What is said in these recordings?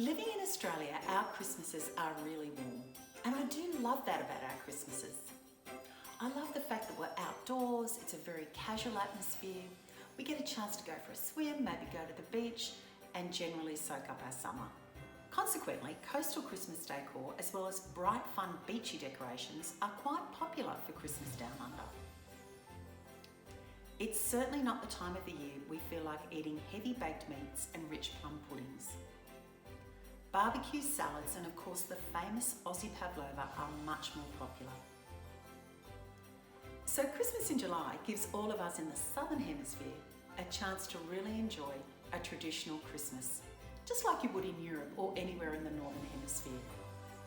Living in Australia, our Christmases are really warm, and I do love that about our Christmases. I love the fact that we're outdoors, it's a very casual atmosphere, we get a chance to go for a swim, maybe go to the beach, and generally soak up our summer. Consequently, coastal Christmas decor as well as bright, fun, beachy decorations are quite popular for Christmas down under. It's certainly not the time of the year we feel like eating heavy baked meats and rich plum puddings. Barbecue salads and of course the famous Aussie pavlova are much more popular. So Christmas in July gives all of us in the Southern Hemisphere a chance to really enjoy a traditional Christmas, just like you would in Europe or anywhere in the Northern Hemisphere.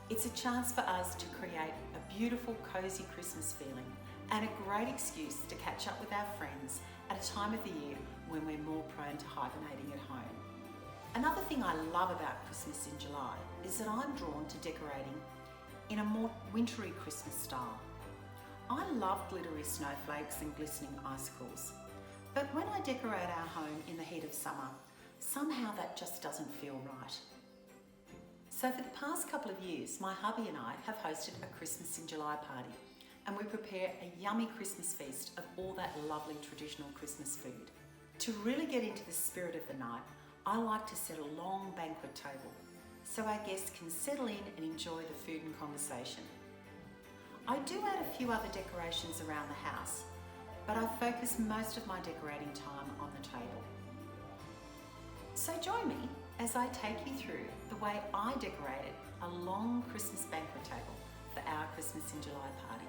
It's a chance for us to create a beautiful, cosy Christmas feeling and a great excuse to catch up with our friends at a time of the year when we're more prone to hibernating at home. Another thing I love about Christmas in July is that I'm drawn to decorating in a more wintry Christmas style. I love glittery snowflakes and glistening icicles, but when I decorate our home in the heat of summer, somehow that just doesn't feel right. So for the past couple of years, my hubby and I have hosted a Christmas in July party, and we prepare a yummy Christmas feast of all that lovely traditional Christmas food. To really get into the spirit of the night, I like to set a long banquet table so our guests can settle in and enjoy the food and conversation. I do add a few other decorations around the house, but I focus most of my decorating time on the table. So join me as I take you through the way I decorated a long Christmas banquet table for our Christmas in July party.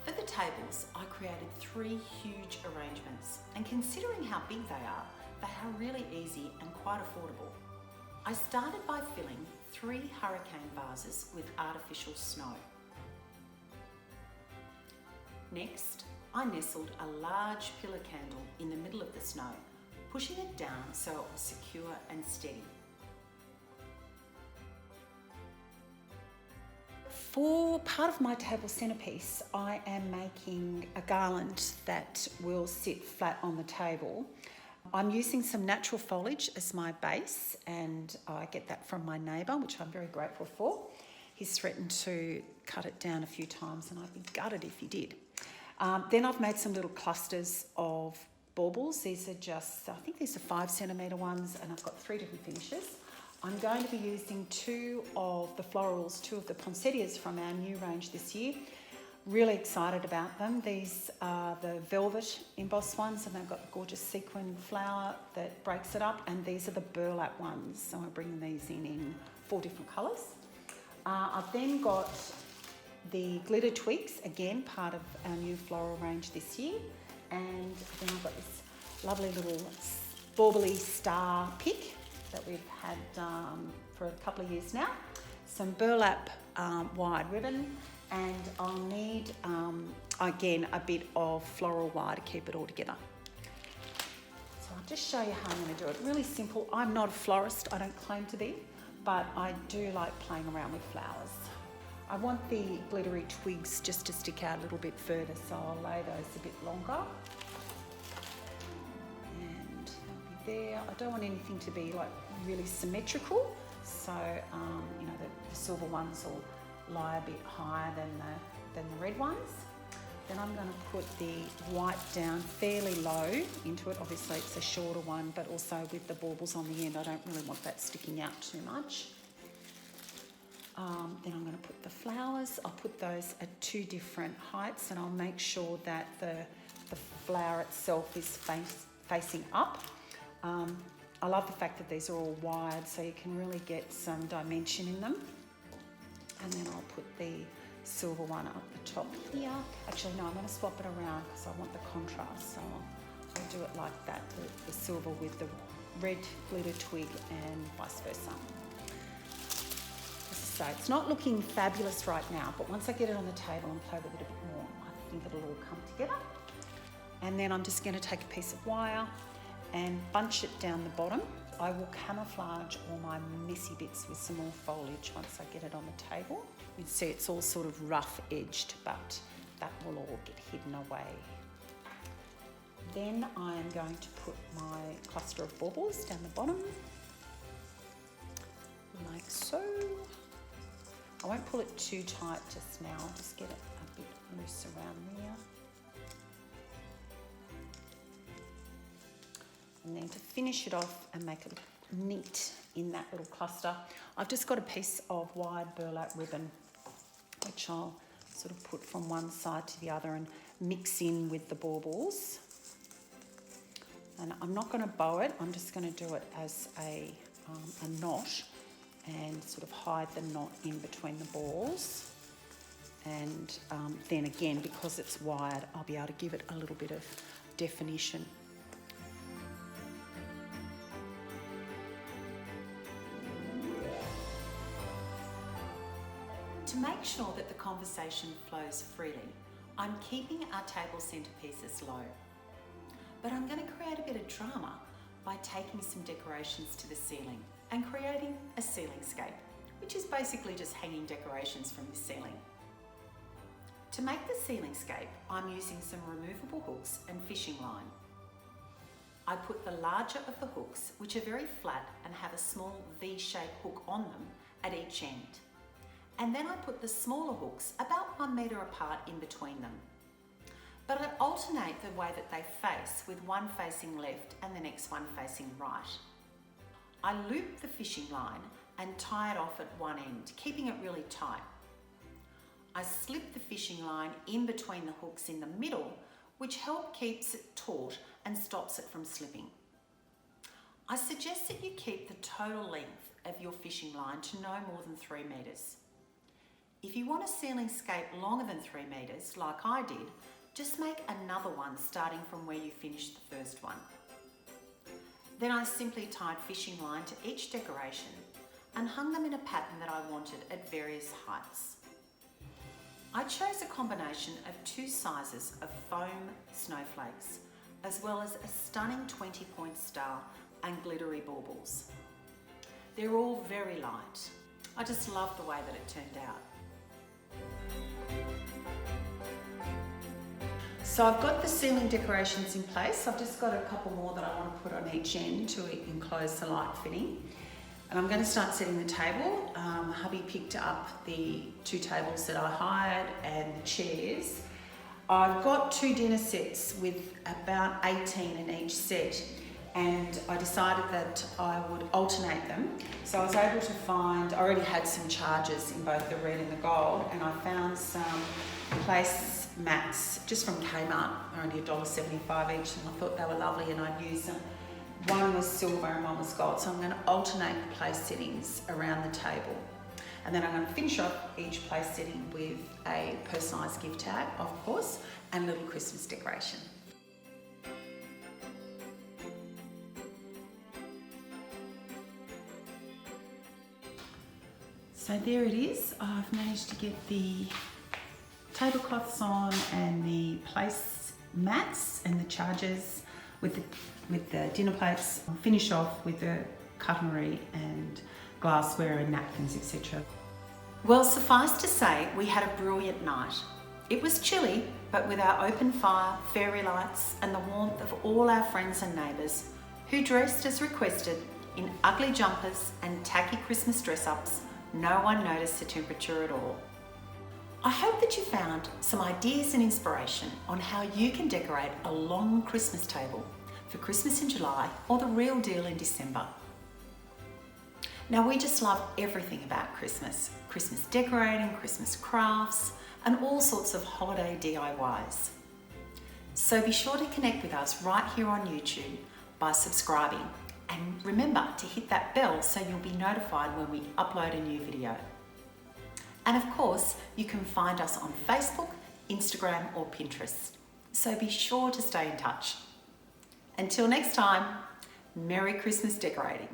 For the tables, I created 3 huge arrangements, and considering how big they are really easy and quite affordable. I started by filling 3 hurricane vases with artificial snow. Next, I nestled a large pillar candle in the middle of the snow, pushing it down so it was secure and steady. For part of my table centerpiece, I am making a garland that will sit flat on the table. I'm using some natural foliage as my base, and I get that from my neighbour, which I'm very grateful for. He's threatened to cut it down a few times, and I'd be gutted if he did. Then I've made some little clusters of baubles. These are just, I think these are 5 centimetre ones, and I've got 3 different finishes. I'm going to be using 2 of the florals, 2 of the poinsettias from our new range this year. Really excited about them. These are the velvet embossed ones, and they've got the gorgeous sequin flower that breaks it up, and these are the burlap ones. So I'm bringing these in 4 different colours. I've then got the glitter twigs, again part of our new floral range this year, and then I've got this lovely little bauble-y star pick that we've had for a couple of years now. Some burlap wide ribbon, and I'll need, again, a bit of floral wire to keep it all together. So I'll just show you how I'm going to do it. Really simple. I'm not a florist, I don't claim to be, but I do like playing around with flowers. I want the glittery twigs just to stick out a little bit further, so I'll lay those a bit longer. And they'll be there. I don't want anything to be like really symmetrical, so you know, the silver ones will lie a bit higher than the red ones. Then I'm going to put the white down fairly low into it. Obviously it's a shorter one, but also with the baubles on the end, I don't really want that sticking out too much. Then I'm going to put the flowers. I'll put those at 2 different heights, and I'll make sure that the flower itself is facing up. I love the fact that these are all wide, so you can really get some dimension in them. And then I'll put the silver one up the top here. Actually, no, I'm going to swap it around because I want the contrast. So I'll do it like that, the silver with the red glitter twig and vice versa. As I say, it's not looking fabulous right now, but once I get it on the table and play with it a bit more, I think it'll all come together. And then I'm just going to take a piece of wire and bunch it down the bottom. I will camouflage all my messy bits with some more foliage once I get it on the table. You can see it's all sort of rough edged, but that will all get hidden away. Then I am going to put my cluster of baubles down the bottom. like so. I won't pull it too tight just now, I'll just get it a bit loose around there. And then to finish it off and make it look neat in that little cluster, I've just got a piece of wide burlap ribbon, which I'll sort of put from one side to the other and mix in with the baubles. And I'm not going to bow it, I'm just going to do it as a knot and sort of hide the knot in between the balls. And then again, because it's wide, I'll be able to give it a little bit of definition. To make sure that the conversation flows freely, I'm keeping our table centerpieces low. But I'm going to create a bit of drama by taking some decorations to the ceiling and creating a ceiling scape, which is basically just hanging decorations from the ceiling. To make the ceiling scape, I'm using some removable hooks and fishing line. I put the larger of the hooks, which are very flat and have a small V-shaped hook on them at each end. And then I put the smaller hooks about 1 metre apart in between them. But I alternate the way that they face, with one facing left and the next one facing right. I loop the fishing line and tie it off at one end, keeping it really tight. I slip the fishing line in between the hooks in the middle, which keeps it taut and stops it from slipping. I suggest that you keep the total length of your fishing line to no more than 3 metres. If you want a ceiling scape longer than 3 metres, like I did, just make another one starting from where you finished the first one. Then I simply tied fishing line to each decoration and hung them in a pattern that I wanted at various heights. I chose a combination of 2 sizes of foam snowflakes, as well as a stunning 20-point star and glittery baubles. They're all very light. I just love the way that it turned out. So I've got the ceiling decorations in place. I've just got a couple more that I want to put on each end to enclose the light fitting. And I'm going to start setting the table. Hubby picked up the 2 tables that I hired and the chairs. I've got 2 dinner sets with about 18 in each set, and I decided that I would alternate them. So I was able to find, I already had some charges in both the red and the gold, and I found some place mats just from Kmart. They're only $1.75 each, and I thought they were lovely and I'd use them. One was silver and one was gold, so I'm going to alternate the place settings around the table. And then I'm going to finish off each place setting with a personalised gift tag, of course, and a little Christmas decoration. So there it is. I've managed to get the tablecloths on and the place mats and the chargers with the dinner plates. I'll finish off with the cutlery and glassware and napkins, etc. Well, suffice to say, we had a brilliant night. It was chilly, but with our open fire, fairy lights, and the warmth of all our friends and neighbours, who dressed as requested in ugly jumpers and tacky Christmas dress-ups, no one noticed the temperature at all. I hope that you found some ideas and inspiration on how you can decorate a long Christmas table for Christmas in July or the real deal in December. Now, we just love everything about Christmas. Christmas decorating, Christmas crafts, and all sorts of holiday DIYs. So be sure to connect with us right here on YouTube by subscribing, and remember to hit that bell so you'll be notified when we upload a new video. And of course, you can find us on Facebook, Instagram, or Pinterest. So be sure to stay in touch. Until next time, Merry Christmas decorating.